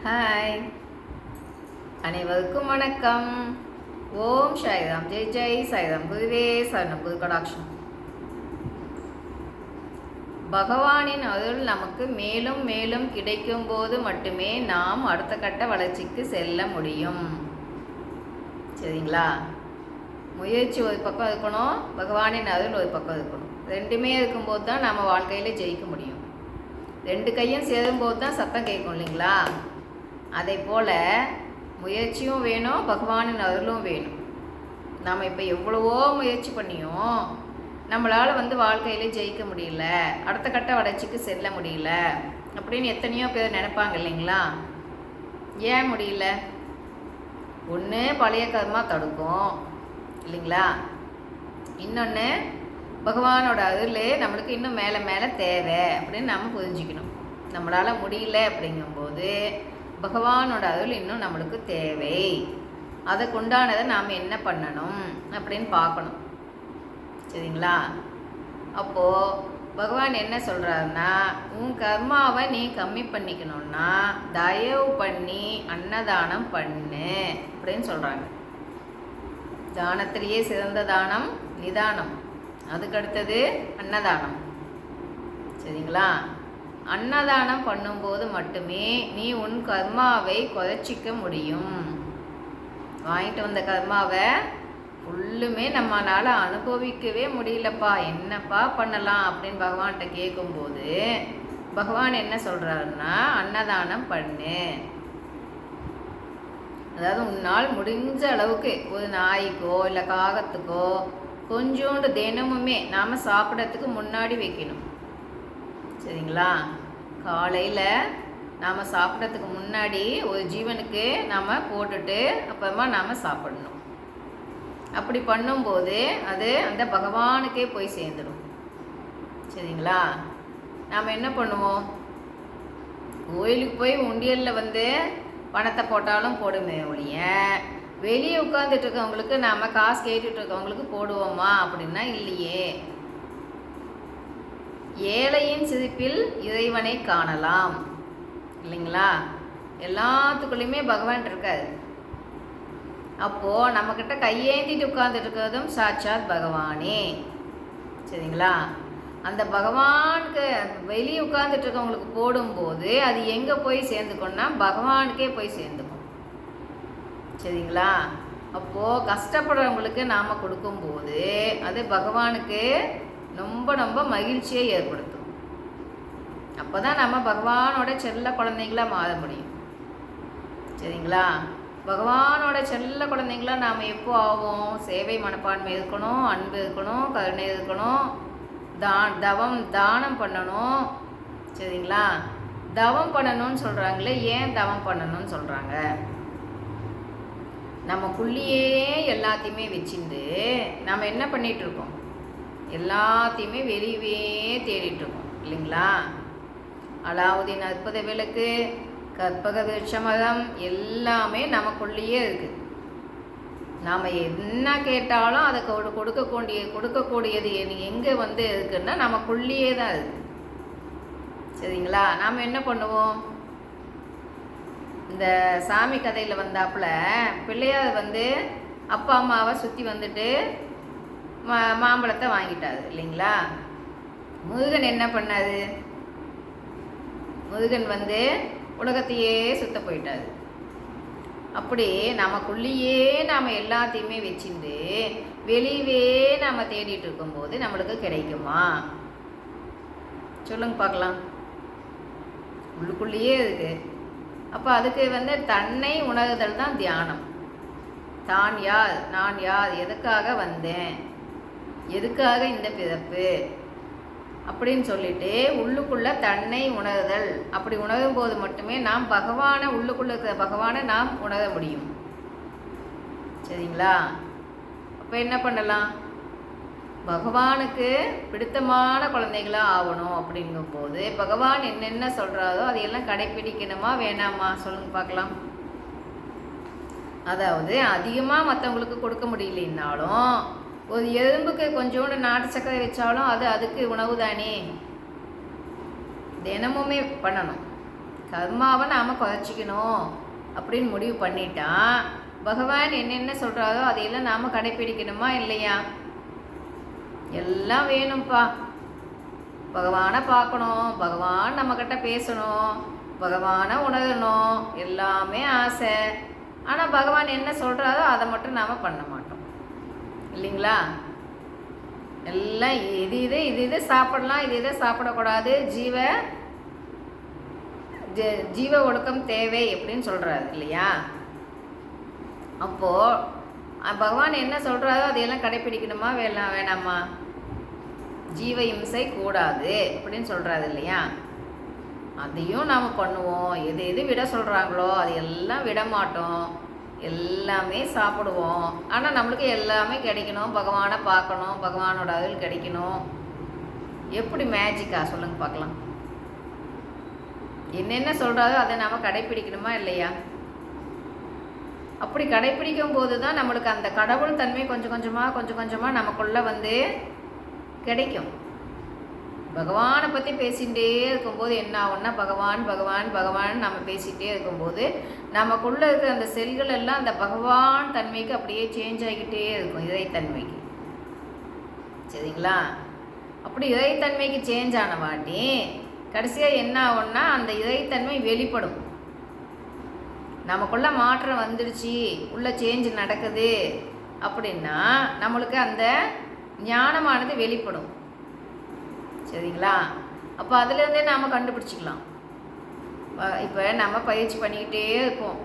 Hi, அனைவருக்கும் வணக்கம். ஓம் சாய்ராம், ஜெய் ஜெய் சாய்ராம், குருவே சரணம், குரு கடாட்சம். பகவானின் அருள் நமக்கு மேலும் மேலும் கிடைக்கும் போது மட்டுமே நாம் அடுத்த கட்ட வளர்ச்சிக்கு செல்ல முடியும். சரிங்களா? முயற்சி ஒரு பக்கம் இருக்கணும், பகவானின் அருள் ஒரு பக்கம் இருக்கணும். ரெண்டுமே இருக்கும்போது தான் நம்ம வாழ்க்கையில் ஜெயிக்க முடியும். ரெண்டு கையும் சேரும்போது தான் சத்தம் கேட்கும் இல்லைங்களா? அதே போல் முயற்சியும் வேணும், பகவானின் அருளும் வேணும். நாம் இப்போ எவ்வளவோ முயற்சி பண்ணியும் நம்மளால் வாழ்க்கையில் ஜெயிக்க முடியல, அடுத்த கட்ட வளர்ச்சிக்கு செல்ல முடியல அப்படின்னு எத்தனையோ பேர் நினைப்பாங்க இல்லைங்களா? ஏன் முடியல? ஒன்று பழைய கர்மா தடுக்கும் இல்லைங்களா? இன்னொன்று பகவானோட அருள் நம்மளுக்கு இன்னும் மேலே மேலே தேவை அப்படின்னு நம்ம புரிஞ்சுக்கணும். நம்மளால் முடியல அப்படிங்கும்போது பகவானோட அருள் இன்னும் நம்மளுக்கு தேவை. அதுக்கு உண்டானதை நாம் என்ன பண்ணணும் அப்படின்னு பார்க்கணும். சரிங்களா? அப்போது பகவான் என்ன சொல்கிறாருன்னா, உன் கர்மாவை நீ கம்மி பண்ணிக்கணும்னா தயவு பண்ணி அன்னதானம் பண்ணு அப்படின்னு சொல்கிறாங்க. தானத்திலேயே சிறந்த தானம் நிதானம், அதுக்கடுத்தது அன்னதானம். சரிங்களா? அன்னதானம் பண்ணும்போது மட்டுமே நீ உன் கர்மாவை குறைச்சிக்க முடியும். வாங்கிட்டு வந்த கர்மாவை ஃபுல்லுமே நம்மளால் அனுபவிக்கவே முடியலப்பா, என்னப்பா பண்ணலாம் அப்படின்னு பகவான்கிட்ட கேட்கும்போது பகவான் என்ன சொல்கிறாருன்னா, அன்னதானம் பண்ணு. அதாவது உன்னால் முடிஞ்ச அளவுக்கு ஒரு நாய்க்கோ இல்லை காகத்துக்கோ கொஞ்சோண்டு தினமுமே நாம் சாப்பிட்றதுக்கு முன்னாடி வைக்கணும். சரிங்களா? காலையில் நாம் சாப்பிட்றதுக்கு முன்னாடி ஒரு ஜீவனுக்கு நாம் போட்டுட்டு அப்புறமா நாம் சாப்பிடணும். அப்படி பண்ணும்போது அது அந்த பகவானுக்கே போய் சேர்ந்துடும். சரிங்களா? நாம் என்ன பண்ணுவோம்? கோயிலுக்கு போய் உண்டியலில் பணத்தை போட்டாலும் போடுமே ஒழிய வெளியே உட்காந்துட்டு இருக்கவங்களுக்கு நாம் காசு கேட்டுட்டு இருக்கவங்களுக்கு போடுவோமா அப்படின்னா இல்லையே. ஏழையின் சிரிப்பில் இறைவனை காணலாம் இல்லைங்களா? எல்லாத்துக்குள்ளேயுமே பகவான் இருக்காது. அப்போது நம்மக்கிட்ட கையேந்திட்டு உட்கார்ந்துட்டு இருக்கிறதும் சாட்சாத் பகவானே. சரிங்களா? அந்த பகவானுக்கு வெளியே உட்கார்ந்துட்டு இருக்கவங்களுக்கு போடும்போது அது எங்கே போய் சேர்ந்துக்கணும்னா பகவானுக்கே போய் சேர்ந்துக்கும். சரிங்களா? அப்போது கஷ்டப்படுறவங்களுக்கு நாம் கொடுக்கும்போது அது பகவானுக்கு ரொம்ப ரொம்ப மகிழ்ச்சியை ஏற்படுத்தும். அப்போ தான் நம்ம பகவானோட செல்ல குழந்தைங்களாக மாற முடியும். சரிங்களா? பகவானோட செல்ல குழந்தைங்களாக நாம் எப்போ ஆகும்? சேவை மனப்பான்மை இருக்கணும், அன்பு இருக்கணும், கருணை இருக்கணும், தானம் பண்ணணும். சரிங்களா? தவம் பண்ணணும்னு சொல்கிறாங்களே, ஏன் தவம் பண்ணணும்னு சொல்கிறாங்க? நமக்குள்ளேயே எல்லாத்தையுமே வச்சுட்டு நம்ம என்ன பண்ணிகிட்ருக்கோம்? எல்லாத்தையுமே வெளியவே தேடிட்டுருக்கோம் இல்லைங்களா? அலாவுதீன் அற்புத விளக்கு, கற்பக விருட்சமரம் எல்லாமே நமக்குள்ளேயே இருக்குது. நாம் என்ன கேட்டாலும் அதை கொடுக்கக்கூடியது எங்கே இருக்குன்னா நமக்குள்ளேயே தான் இருக்குது. சரிங்களா? நாம் என்ன பண்ணுவோம்? இந்த சாமி கதையில் வந்தாப்புல பிள்ளையார் அப்பா அம்மாவை சுற்றி மாம்பழத்தை வாங்கிட்டாரு இல்லைங்களா? முருகன் என்ன பண்ணாரு? முருகன் உலகத்தையே சுத்த போயிட்டாரு. அப்படி நமக்குள்ளேயே நாம் எல்லாத்தையுமே வச்சுட்டு வெளியவே நாம் தேடிட்டு இருக்கும்போது நம்மளுக்கு கிடைக்குமா? சொல்லுங்க பார்க்கலாம். உள்ளுக்குள்ளேயே இருக்கு. அப்போ அதுக்கு தன்னை உணர்தல் தான் தியானம். தான் யார், நான் யார், எதுக்காக வந்தேன், எதுக்காக இந்த பிறப்பு அப்படின்னு சொல்லிட்டு உள்ளுக்குள்ளே தன்னை உணர்தல். அப்படி உணரும் போது மட்டுமே நாம் பகவானை, உள்ளுக்குள்ளே இருக்கிற பகவானை நாம் உணர முடியும். சரிங்களா? அப்போ என்ன பண்ணலாம்? பகவானுக்கு பிடித்தமான குழந்தைகளாக ஆகணும். அப்படிங்கும்போது பகவான் என்னென்ன சொல்கிறாரோ அதையெல்லாம் கடைப்பிடிக்கணுமா வேணாமா? சொல்லுங்க பார்க்கலாம். அதாவது அதிகமாக மற்றவங்களுக்கு கொடுக்க முடியலன்னாலும் ஒரு எறும்புக்கு கொஞ்சோண்டு நாட்டு சக்கரை வச்சாலும் அதுக்கு உணவு தானே. தினமுமே பண்ணணும். கர்மாவை நாம் குறைச்சிக்கணும் அப்படின்னு முடிவு பண்ணிட்டா பகவான் என்னென்ன சொல்கிறாரோ அதையெல்லாம் நாம் கடைப்பிடிக்கணுமா இல்லையா? எல்லாம் வேணும்ப்பா. பகவானை பார்க்கணும், பகவான் நம்மக்கிட்ட பேசணும், பகவானை உணரணும், எல்லாமே ஆசை. ஆனால் பகவான் என்ன சொல்கிறாரோ அதை மட்டும் நாம் பண்ண மாட்டோம் இல்லைங்களா? எல்லாம் இது சாப்பிடலாம், இது சாப்பிடக்கூடாது, ஜீவ ஒழுக்கம் தேவை அப்படின்னு சொல்கிறாரு இல்லையா? அப்போது பகவான் என்ன சொல்கிறாரோ அதையெல்லாம் கடைப்பிடிக்கணுமா வேணாமா? ஜீவ இம்சை கூடாது அப்படின்னு சொல்கிறாரு இல்லையா? அதையும் நாம் பண்ணுவோம். எது விட சொல்கிறாங்களோ அது எல்லாம் விட மாட்டோம், எல்லாமே சாப்பிடுவோம். ஆனால் நம்மளுக்கு எல்லாமே கிடைக்கணும், பகவானை பார்க்கணும், பகவானோட அருள் கிடைக்கணும். எப்படி மேஜிக்கா சொல்லுங்க பார்க்கலாம்? என்னென்ன சொல்கிறாரோ அதை நாம் கடைப்பிடிக்கணுமா இல்லையா? அப்படி கடைப்பிடிக்கும் போது தான் நம்மளுக்கு அந்த கடவுள் தன்மை கொஞ்சம் கொஞ்சமாக நமக்குள்ளே வந்து கிடைக்கும். பகவானை பற்றி பேசிகிட்டே இருக்கும்போது என்ன ஆகும்னா பகவான் நம்ம பேசிகிட்டே இருக்கும்போது நமக்குள்ளே இருக்கிற அந்த செல்கள் எல்லாம் அந்த பகவான் தன்மைக்கு அப்படியே சேஞ்ச் ஆகிக்கிட்டே இருக்கும், இறைத்தன்மைக்கு. சரிங்களா? அப்படி இறைத்தன்மைக்கு சேஞ்ச் ஆன வாட்டி கடைசியாக என்ன ஆகும்னா அந்த இறைத்தன்மை வெளிப்படும். நமக்குள்ள மாற்றம் வந்துடுச்சு, உள்ள சேஞ்ச் நடக்குது அப்படின்னா நம்மளுக்கு அந்த ஞானமானது வெளிப்படும். சரிங்களா? அப்போ அதுலேருந்தே நாம் கண்டுபிடிச்சிக்கலாம். இப்போ நம்ம பயிற்சி பண்ணிக்கிட்டே இருப்போம்.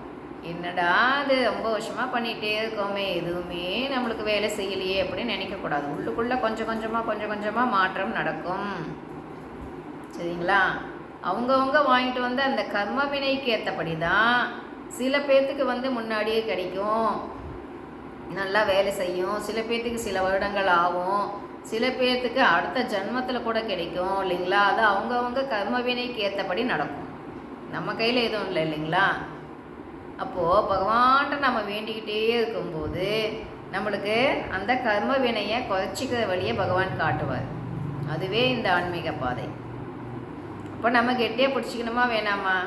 என்னடா அது ரொம்ப வருஷமாக பண்ணிகிட்டே இருக்கோமே, எதுவுமே நம்மளுக்கு வேலை செய்யலையே அப்படின்னு நினைக்கக்கூடாது. உள்ளுக்குள்ளே கொஞ்சம் கொஞ்சமாக மாற்றம் நடக்கும். சரிங்களா? அவங்கவுங்க வாங்கிட்டு வந்து அந்த கர்ம வினைக்கு ஏற்றபடி தான் சில பேர்த்துக்கு வந்து முன்னாடியே கிடைக்கும், நல்லா வேலை செய்யும். சில பேர்த்துக்கு சில வருடங்கள் ஆகும், சில பேர்த்துக்கு அடுத்த ஜென்மத்தில் கூட கிடைக்கும் இல்லைங்களா? அது அவங்கவுங்க கர்ம வினைக்கு ஏற்றபடி நடக்கும். நம்ம கையில் எதுவும் இல்லை இல்லைங்களா? அப்போது பகவான்கிட்ட நம்ம வேண்டிக்கிட்டே இருக்கும்போது நம்மளுக்கு அந்த கர்ம வினையை குறைச்சிக்கிற வழியை பகவான் காட்டுவார். அதுவே இந்த ஆன்மீக பாதை. அப்போ நம்ம கெட்டியாக பிடிச்சிக்கணுமா வேணாமா?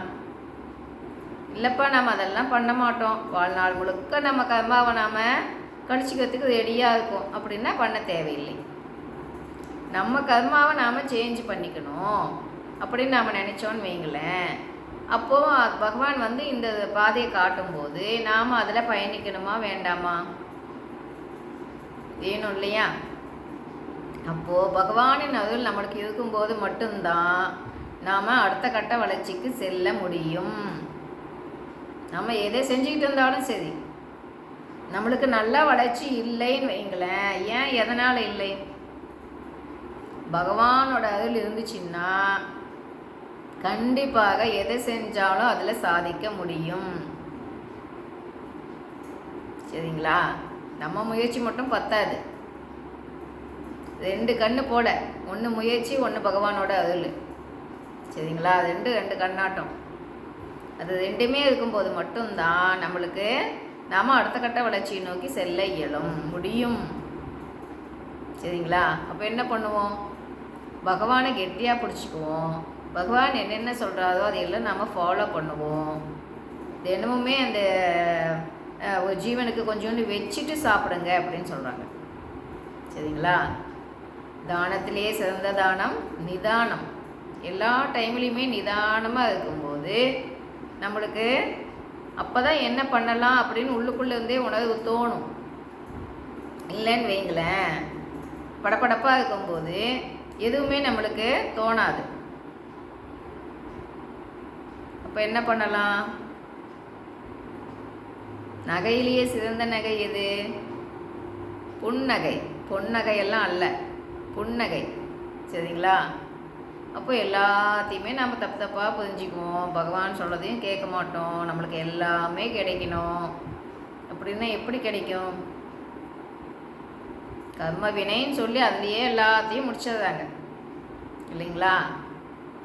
இல்லைப்பா நம்ம அதெல்லாம் பண்ண மாட்டோம், வாழ்நாள் முழுக்க நம்ம கர்மாவை நாம் கழிச்சிக்கிறதுக்கு ரெடியாக இருக்கும் அப்படின்னா பண்ண தேவையில்லை. நம்ம கர்மாவை நாம் சேஞ்ச் பண்ணிக்கணும் அப்படின்னு நாம் நினச்சோன்னு வைங்களேன், அப்போது பகவான் வந்து இந்த பாதையை காட்டும்போது நாம் அதில் பயணிக்கணுமா வேண்டாமா? வேணும் இல்லையா? அப்போது பகவானின் அருள் நம்மளுக்கு இருக்கும்போது மட்டும்தான் நாம் அடுத்த கட்ட வளர்ச்சிக்கு செல்ல முடியும். நம்ம எதை செஞ்சுக்கிட்டு இருந்தாலும் சரி, நம்மளுக்கு நல்ல வளர்ச்சி இல்லைன்னு வைங்களேன், ஏன் எதனால் இல்லை? பகவானோட அருள் இருந்துச்சுன்னா கண்டிப்பாக எதை செஞ்சாலும் அதில் சாதிக்க முடியும். சரிங்களா? நம்ம முயற்சி மட்டும் பத்தாது. 2 கண்ணு போல, ஒன்று முயற்சி, ஒன்று பகவானோட அருள். சரிங்களா? ரெண்டு கண்ணாட்டம். அது ரெண்டுமே இருக்கும்போது மட்டும்தான் நம்மளுக்கு நாம் அடுத்த கட்ட வளர்ச்சியை நோக்கி செல்ல இயலும் முடியும். சரிங்களா? அப்போ என்ன பண்ணுவோம்? பகவானை கெட்டியாக பிடிச்சிக்குவோம். பகவான் என்னென்ன சொல்கிறாரோ அதையெல்லாம் நாம் ஃபாலோ பண்ணுவோம். தினமுமே அந்த ஒரு ஜீவனுக்கு கொஞ்சோண்டு வச்சுட்டு சாப்பிடுங்க அப்படின்னு சொல்கிறாங்க. சரிங்களா? தானத்திலே சிறந்த தானம் நிதானம். எல்லா டைம்லேயுமே நிதானமாக இருக்கும்போது நம்மளுக்கு அப்போ தான் என்ன பண்ணலாம் அப்படின்னு உள்ளுக்குள்ளேருந்தே உணர்வு தோணும். இல்லைன்னு வைங்களேன், படப்படப்பாக இருக்கும்போது எதுவுமே நம்மளுக்கு தோணாது. அப்போ என்ன பண்ணலாம்? நகையிலேயே சிறந்த நகை எது? புன்னகை. பொன்னகையெல்லாம் அல்ல, புன்னகை. சரிங்களா? அப்போ எல்லாத்தையுமே நம்ம தப்பாக புரிஞ்சுக்குவோம். பகவான் சொல்கிறதையும் கேட்க மாட்டோம். நம்மளுக்கு எல்லாமே கிடைக்கணும் அப்படின்னா எப்படி கிடைக்கும்? கர்ம வினைன்னு சொல்லி அதுலேயே எல்லாத்தையும் முடிச்சிடுறாங்க இல்லைங்களா?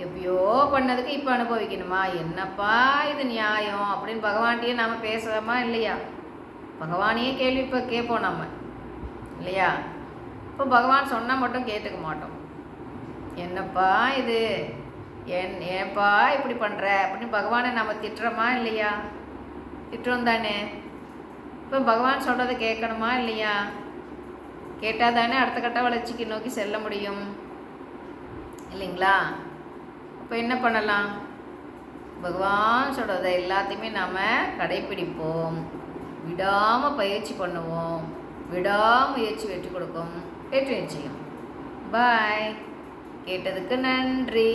எப்பயோ பண்ணதுக்கு இப்போ அனுபவிக்கணுமா? என்னப்பா இது நியாயம் அப்படின்னு பகவான்கிட்டயே நாம் பேசுகிறோமா இல்லையா? பகவானையே கேள்வி இப்போ கேட்போம் நம்ம இல்லையா? இப்போ பகவான் சொன்னால் மட்டும் கேட்டுக்க மாட்டோம். என்னப்பா இது ஏன்பா இப்படி பண்ணுற அப்படின்னு பகவானை நம்ம திட்டுறோமா இல்லையா? திட்டுறோம் தானே. இப்போ பகவான் சொல்கிறத கேட்கணுமா இல்லையா? கேட்டால் தானே அடுத்த கட்ட வளர்ச்சிக்கு நோக்கி செல்ல முடியும் இல்லைங்களா? அப்போ என்ன பண்ணலாம்? பகவான் சொல்கிறத எல்லாத்தையுமே நாம் கடைப்பிடிப்போம், விடாமல் பயிற்சி பண்ணுவோம். விடாமுயற்சி வெற்றி கொடுக்கும், வெற்றி நிச்சயம். பாய். கேட்டதுக்கு நன்றி.